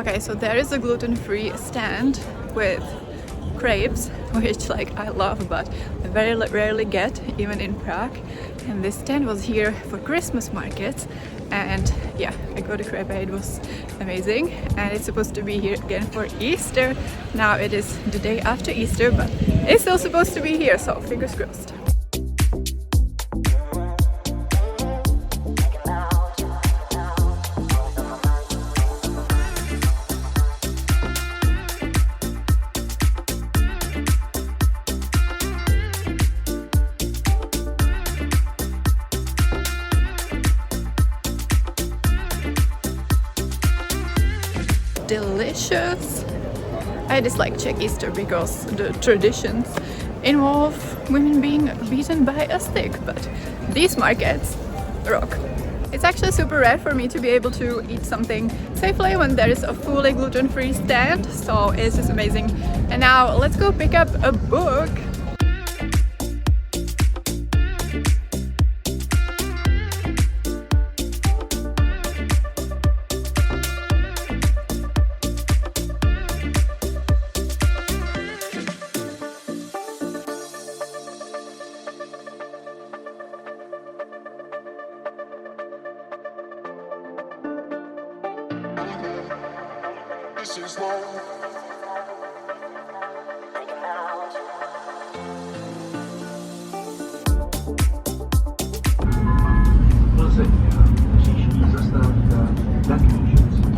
Okay, so there is a gluten-free stand with crepes, which like I love, but I very rarely get even in Prague. And this stand was here for Christmas markets, and yeah, I got a crepe. It was amazing, and it's supposed to be here again for Easter. Now it is the day after Easter, but it's still supposed to be here, so fingers crossed. Delicious. I dislike Czech Easter because the traditions involve women being beaten by a stick, but these markets rock. It's actually super rare for me to be able to eat something safely when there is a fully gluten-free stand, so it's just amazing. And now let's go pick up a book. This is love. Příští zastávka na Knížecí.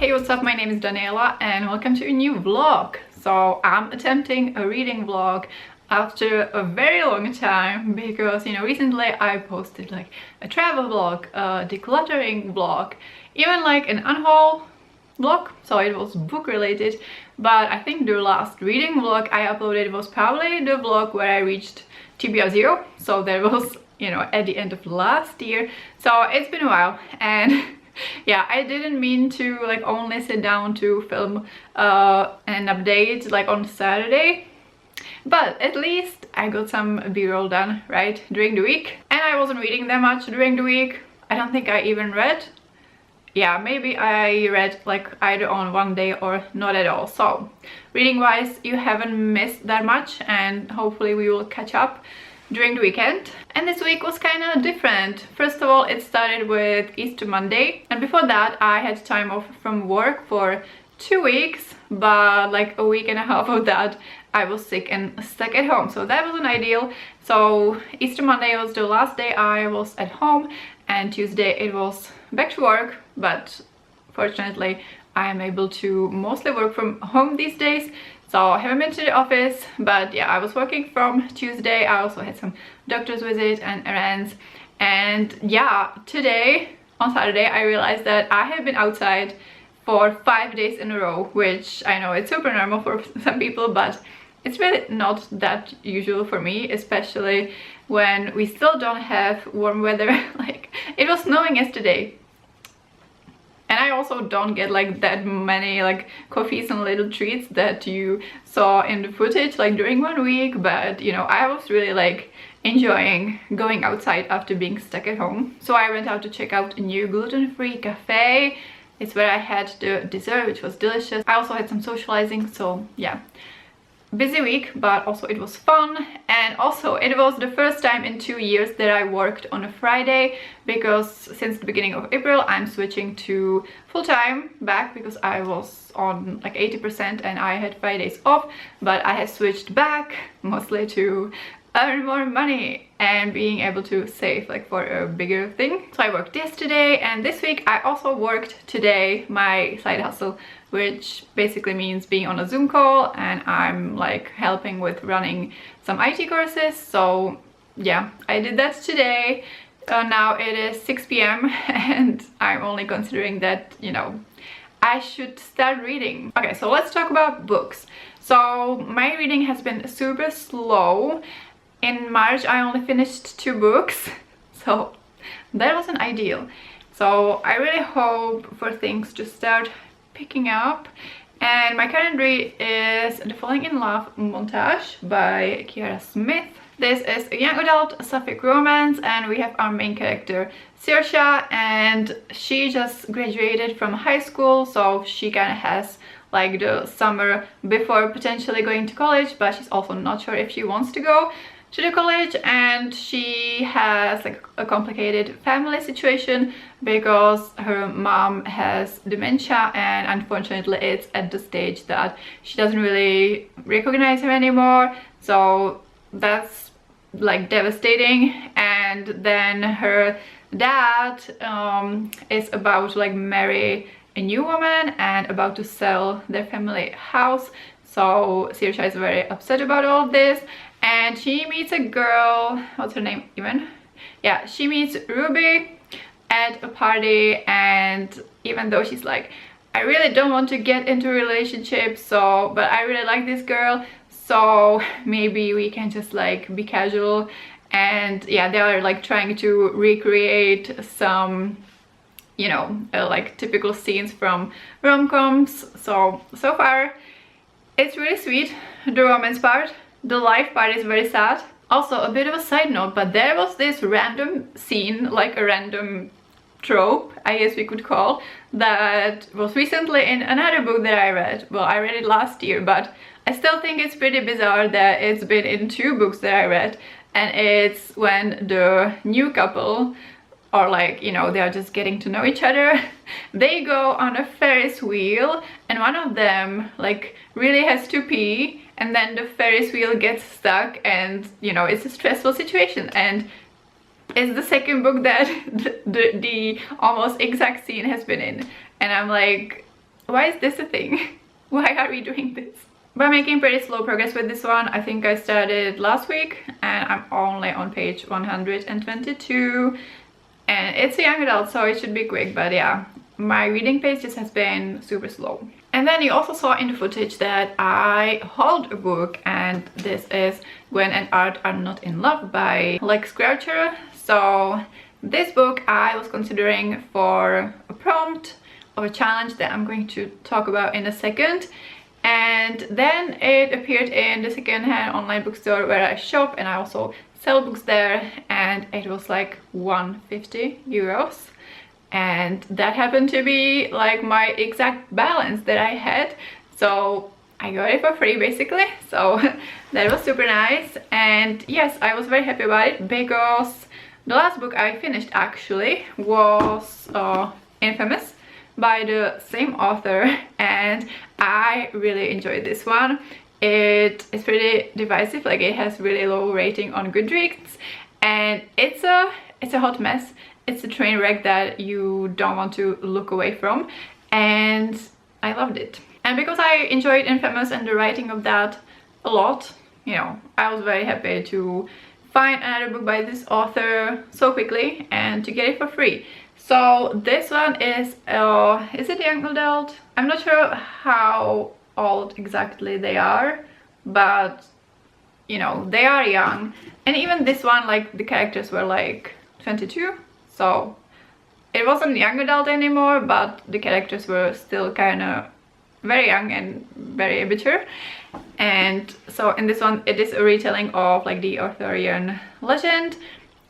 Hey, what's up? My name is Daniela and welcome to a new vlog. So I'm attempting a reading vlog after a very long time because, you know, recently I posted like a travel vlog, a decluttering vlog, even like an unhaul vlog, so it was book related. But I think the last reading vlog I uploaded was probably the vlog where I reached TBR 0, so that was, you know, at the end of last year. So it's been a while, and yeah, I didn't mean to like only sit down to film an update like on Saturday, but at least I got some b-roll done right during the week, and I wasn't reading that much during the week. I don't think I even read. Yeah, maybe I read like either on one day or not at all. So reading wise, you haven't missed that much, and hopefully we will catch up during the weekend. And this week was kind of different. First of all, it started with Easter Monday, and before that I had time off from work for 2 weeks, but like a week and a half of that I was sick and stuck at home, so that wasn't ideal. So Easter Monday was the last day I was at home, and Tuesday it was back to work, but fortunately I am able to mostly work from home these days. So I haven't been to the office, but yeah, I was working from Tuesday. I also had some doctor's visit and errands. And yeah, today, on Saturday, I realized that I have been outside for 5 days in a row, which I know it's super normal for some people, but it's really not that usual for me, especially when we still don't have warm weather. Like, it was snowing yesterday. And I also don't get like that many like coffees and little treats that you saw in the footage like during 1 week, but you know, I was really like enjoying going outside after being stuck at home. So I went out to check out a new gluten-free cafe. It's where I had the dessert, which was delicious. I also had some socializing, so yeah. busy week, but also it was fun. And also it was the first time in 2 years that I worked on a Friday, because since the beginning of April I'm switching to full-time back, because I was on like 80% and I had Fridays off, but I had switched back mostly to earn more money and being able to save like for a bigger thing. So I worked yesterday, and this week I also worked today my side hustle, which basically means being on a Zoom call, and I'm like helping with running some IT courses. So yeah, I did that today. Now it is 6 p.m. and I'm only considering that, you know, I should start reading. Okay, so let's talk about books. So my reading has been super slow. In March I only finished 2 books, so that wasn't ideal. So I really hope for things to start picking up. And my current read is The Falling in Love montage by Kiara Smith. This is a young adult sapphic romance, and we have our main character Saoirse, and she just graduated from high school, so she kind of has like the summer before potentially going to college, but she's also not sure if she wants to go to the college. And she has like a complicated family situation because her mom has dementia, and unfortunately it's at the stage that she doesn't really recognize her anymore, so that's like devastating. And then her dad is about to like marry a new woman and about to sell their family house, so Saoirse is very upset about all of this. And she meets a girl, what's her name even? Yeah, she meets Ruby at a party, and even though she's like, I really don't want to get into a relationship, so but I really like this girl, so maybe we can just like be casual. And yeah, they are like trying to recreate some, you know, like typical scenes from rom-coms. So far it's really sweet, the romance part. The life part is very sad. Also, a bit of a side note, but there was this random scene, like a random trope, I guess we could call, that was recently in another book that I read. Well, I read it last year, but I still think it's pretty bizarre that it's been in 2 books that I read. And it's when the new couple, or like, you know, they are just getting to know each other, they go on a Ferris wheel, and one of them like really has to pee, and then the Ferris wheel gets stuck, and you know, it's a stressful situation. And it's the second book that the almost exact scene has been in, and I'm like, why is this a thing? Why are we doing this? But I'm making pretty slow progress with this one. I think I started last week and I'm only on page 122, and it's a young adult, so it should be quick. But yeah, my reading pace just has been super slow. And then you also saw in the footage that I hauled a book, and this is Gwen and Art Are Not in Love by Lex Croucher. So this book I was considering for a prompt of a challenge that I'm going to talk about in a second. And then it appeared in the second-hand online bookstore where I shop, and I also sell books there, and it was like 150 euros. And that happened to be like my exact balance that I had, so I got it for free basically. So that was super nice. And yes, I was very happy about it, because the last book I finished actually was Infamous by the same author, and I really enjoyed this one. It is pretty divisive, like it has really low rating on Goodreads, and it's a hot mess. It's a train wreck that you don't want to look away from, and I loved it. And because I enjoyed Infamous and the writing of that a lot, you know, I was very happy to find another book by this author so quickly and to get it for free. So this one is it young adult? I'm not sure how old exactly they are, but you know, they are young. And even this one, like the characters were like 22. So it wasn't young adult anymore, but the characters were still kind of very young and very immature. And so in this one, it is a retelling of like the Arthurian legend.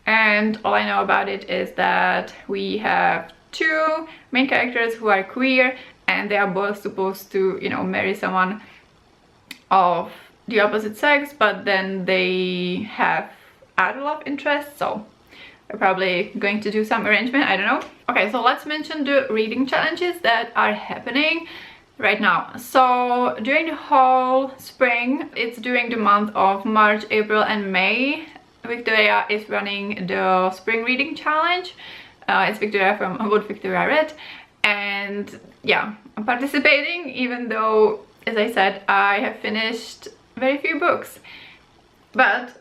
And all I know about it is that we have 2 main characters who are queer, and they are both supposed to, you know, marry someone of the opposite sex, but then they have other love interests, so we're probably going to do some arrangement, I don't know. Okay, so let's mention the reading challenges that are happening right now. So during the whole spring, it's during the month of March, April and May, Victoria is running the spring reading challenge. It's Victoria from What Victoria Read, and yeah, I'm participating, even though, as I said, I have finished very few books, but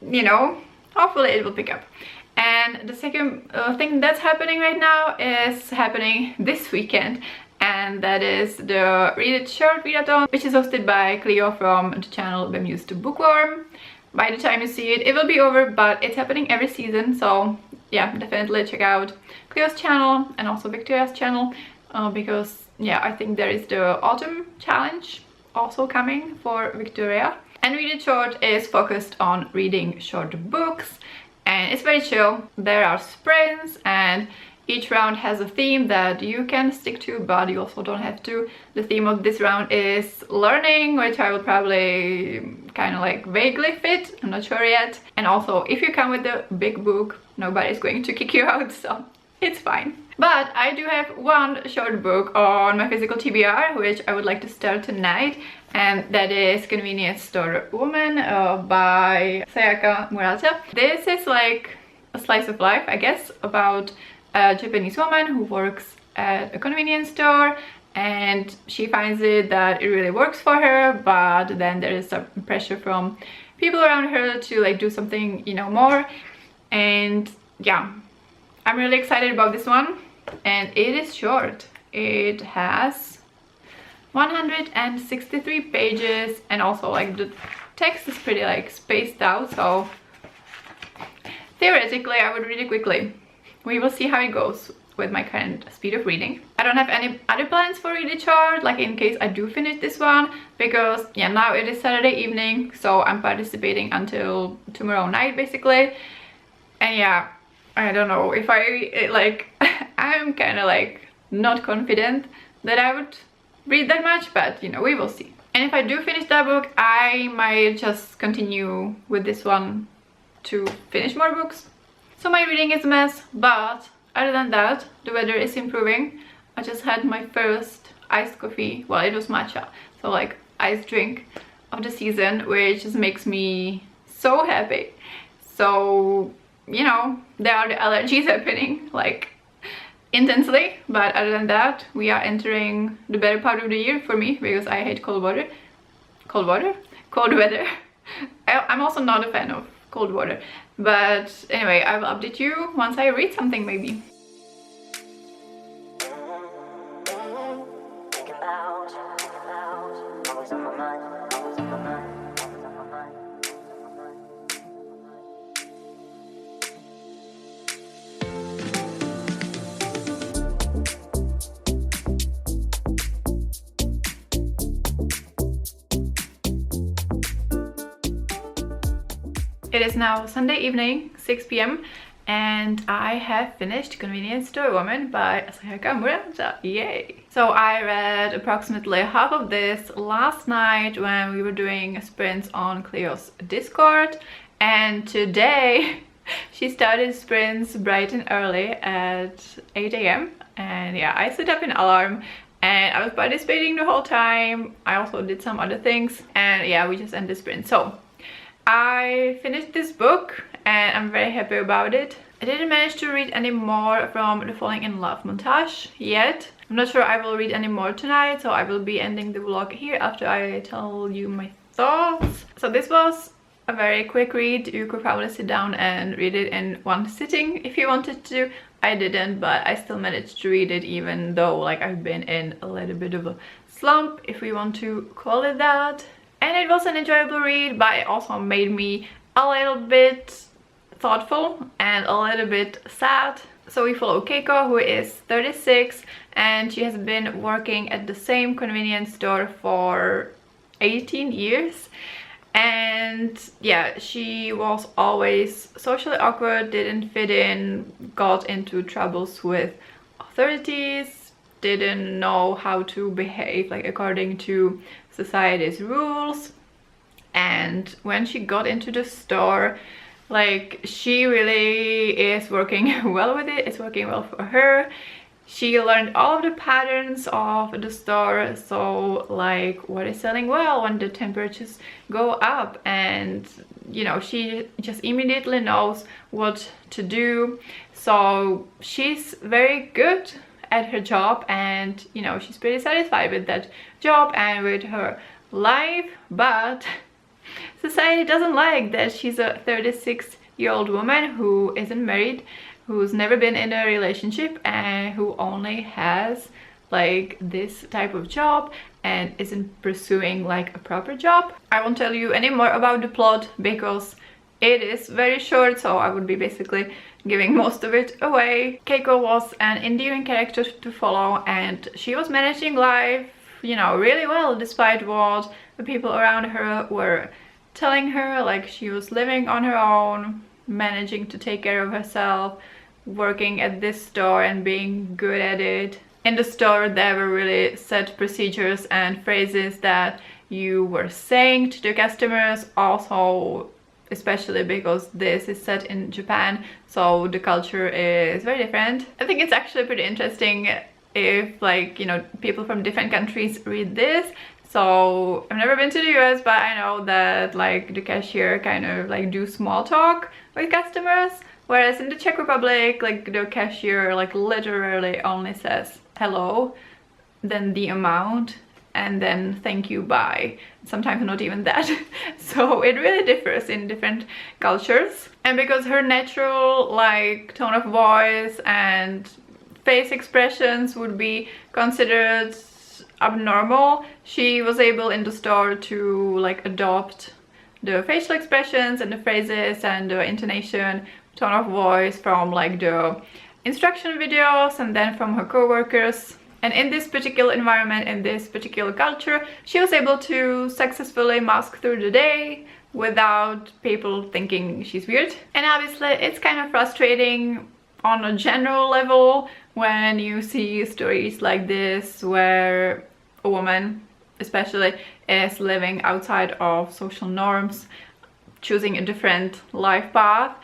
you know, hopefully it will pick up. And the second thing that's happening right now is happening this weekend, and that is the Read It Short Readathon, which is hosted by Cleo from the channel Bemused to Bookworm. By the time you see it, it will be over, but it's happening every season, so yeah, definitely check out Cleo's channel and also Victoria's channel, because yeah, I think there is the autumn challenge also coming for Victoria. And Read It Short is focused on reading short books, and it's very chill. There are sprints and each round has a theme that you can stick to, but you also don't have to. The theme of this round is learning, which I will probably kind of like vaguely fit, I'm not sure yet. And also, if you come with a big book, nobody's going to kick you out, so it's fine. But I do have one short book on my physical TBR, which I would like to start tonight, and that is Convenience Store Woman by Sayaka Murata. This is like a slice of life, I guess, about a Japanese woman who works at a convenience store, and she finds it that it really works for her, but then there is some pressure from people around her to like do something, you know, more. And yeah, I'm really excited about this one, and it is short. It has 163 pages, and also like the text is pretty like spaced out, so theoretically I would read it quickly. We will see how it goes with my current speed of reading. I don't have any other plans for Read It Short, like in case I do finish this one, because yeah, now it is Saturday evening, so I'm participating until tomorrow night basically. And yeah, I don't know if I'm kind of like not confident that I would read that much, but you know, we will see. And if I do finish that book, I might just continue with this one to finish more books. So my reading is a mess, but other than that, the weather is improving. I just had my first iced coffee, well, it was matcha, so like iced drink of the season, which just makes me so happy. So, you know, there are the allergies happening like intensely, but other than that, we are entering the better part of the year for me, because I hate cold weather. I'm also not a fan of cold water, but anyway, I will update you once I read something maybe. It is now Sunday evening, 6 p.m. and I have finished Convenience Store Woman by Sayaka Murata. Yay! So I read approximately half of this last night when we were doing sprints on Cleo's Discord, and today she started sprints bright and early at 8 a.m. and yeah, I set up an alarm and I was participating the whole time. I also did some other things, and yeah, we just ended sprint. So I finished this book and I'm very happy about it. I didn't manage to read any more from the Falling in Love montage yet. I'm not sure I will read any more tonight, so I will be ending the vlog here after I tell you my thoughts. So this was a very quick read. You could probably sit down and read it in one sitting if you wanted to. I didn't, but I still managed to read it, even though like I've been in a little bit of a slump, if we want to call it that. And it was an enjoyable read, but it also made me a little bit thoughtful and a little bit sad. So we follow Keiko, who is 36, and she has been working at the same convenience store for 18 years. And yeah, she was always socially awkward, didn't fit in, got into troubles with authorities, didn't know how to behave like according to society's rules. And when she got into the store, like, she really is working well with it. It's working well for her. She learned all of the patterns of the store, so like what is selling well when the temperatures go up, and you know, she just immediately knows what to do. So she's very good at her job, and you know, she's pretty satisfied with that job and with her life. But society doesn't like that she's a 36-year-old woman who isn't married, who's never been in a relationship, and who only has like this type of job and isn't pursuing like a proper job. I won't tell you any more about the plot because it is very short, so I would be basically giving most of it away. Keiko was an endearing character to follow, and she was managing life, you know, really well, despite what the people around her were telling her. Like, she was living on her own, managing to take care of herself, working at this store and being good at it. In the store there were really set procedures and phrases that you were saying to the customers, also especially because this is set in Japan, so the culture is very different. I think it's actually pretty interesting if, like, you know, people from different countries read this. So I've never been to the US, but I know that like the cashier kind of like do small talk with customers, whereas in the Czech Republic, like the cashier like literally only says hello, then the amount, and then thank you, bye. Sometimes not even that. So it really differs in different cultures. And because her natural like tone of voice and face expressions would be considered abnormal, she was able in the store to like adopt the facial expressions and the phrases and the intonation, tone of voice from like the instruction videos and then from her co-workers. And in this particular environment, in this particular culture, she was able to successfully mask through the day without people thinking she's weird. And obviously it's kind of frustrating on a general level when you see stories like this where a woman especially is living outside of social norms, choosing a different life path,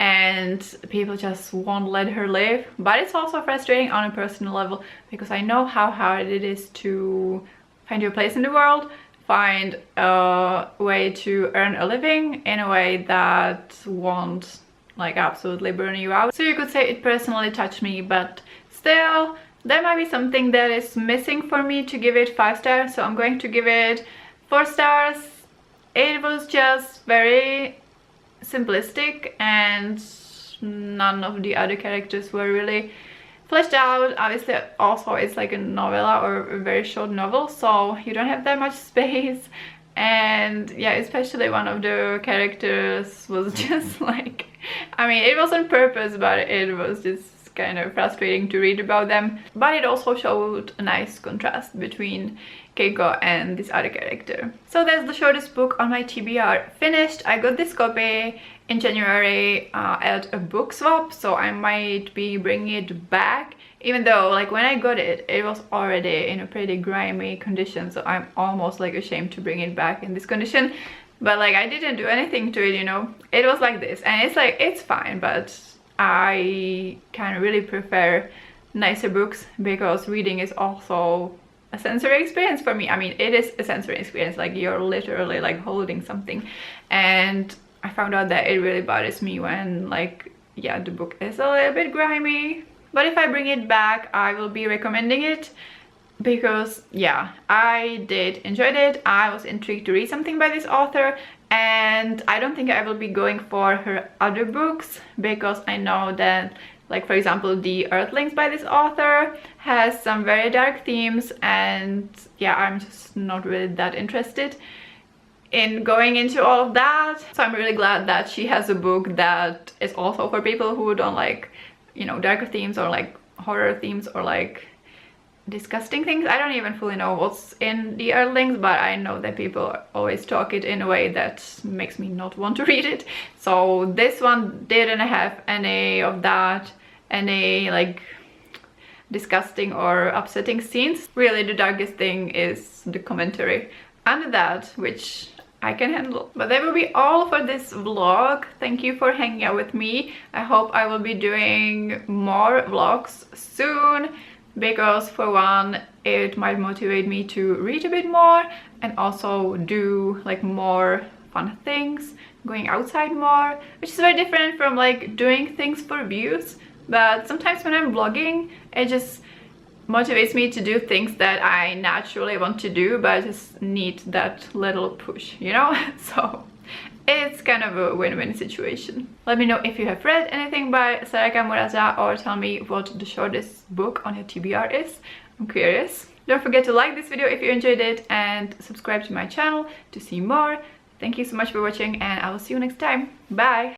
and people just won't let her live. But it's also frustrating on a personal level because I know how hard it is to find your place in the world, find a way to earn a living in a way that won't like absolutely burn you out. So you could say it personally touched me, but still there might be something that is missing for me to give it 5 stars, so I'm going to give it 4 stars. It was just very simplistic and none of the other characters were really fleshed out. Obviously also it's like a novella or a very short novel, so you don't have that much space. And yeah, especially one of the characters was just like, I mean, it was on purpose, but it was just kind of frustrating to read about them. But it also showed a nice contrast between Keiko and this other character. So that's the shortest book on my TBR finished. I got this copy in January at a book swap, so I might be bringing it back, even though like when I got it, it was already in a pretty grimy condition, so I'm almost like ashamed to bring it back in this condition. But like I didn't do anything to it, you know, it was like this, and it's like, it's fine, but I kind of really prefer nicer books because reading is also a sensory experience for me. I mean, it is a sensory experience, like you're literally like holding something, and I found out that it really bothers me when like, yeah, the book is a little bit grimy. But if I bring it back, I will be recommending it because yeah, I did enjoy it. I was intrigued to read something by this author, and I don't think I will be going for her other books because I know that, like for example, The Earthlings by this author has some very dark themes, and yeah, I'm just not really that interested in going into all of that. So I'm really glad that she has a book that is also for people who don't like, you know, darker themes or like horror themes or like disgusting things. I don't even fully know what's in The Earthlings, but I know that people always talk it in a way that makes me not want to read it. So this one didn't have any of that, any like disgusting or upsetting scenes. Really the darkest thing is the commentary under that, which I can handle. But that will be all for this vlog. Thank you for hanging out with me. I hope I will be doing more vlogs soon, because for one, it might motivate me to read a bit more and also do like more fun things, going outside more, which is very different from like doing things for views. But sometimes when I'm vlogging, it just motivates me to do things that I naturally want to do, but I just need that little push, you know? So it's kind of a win-win situation. Let me know if you have read anything by Saraka Murata, or tell me what the shortest book on your TBR is. I'm curious. Don't forget to like this video if you enjoyed it, and subscribe to my channel to see more. Thank you so much for watching, and I will see you next time. Bye!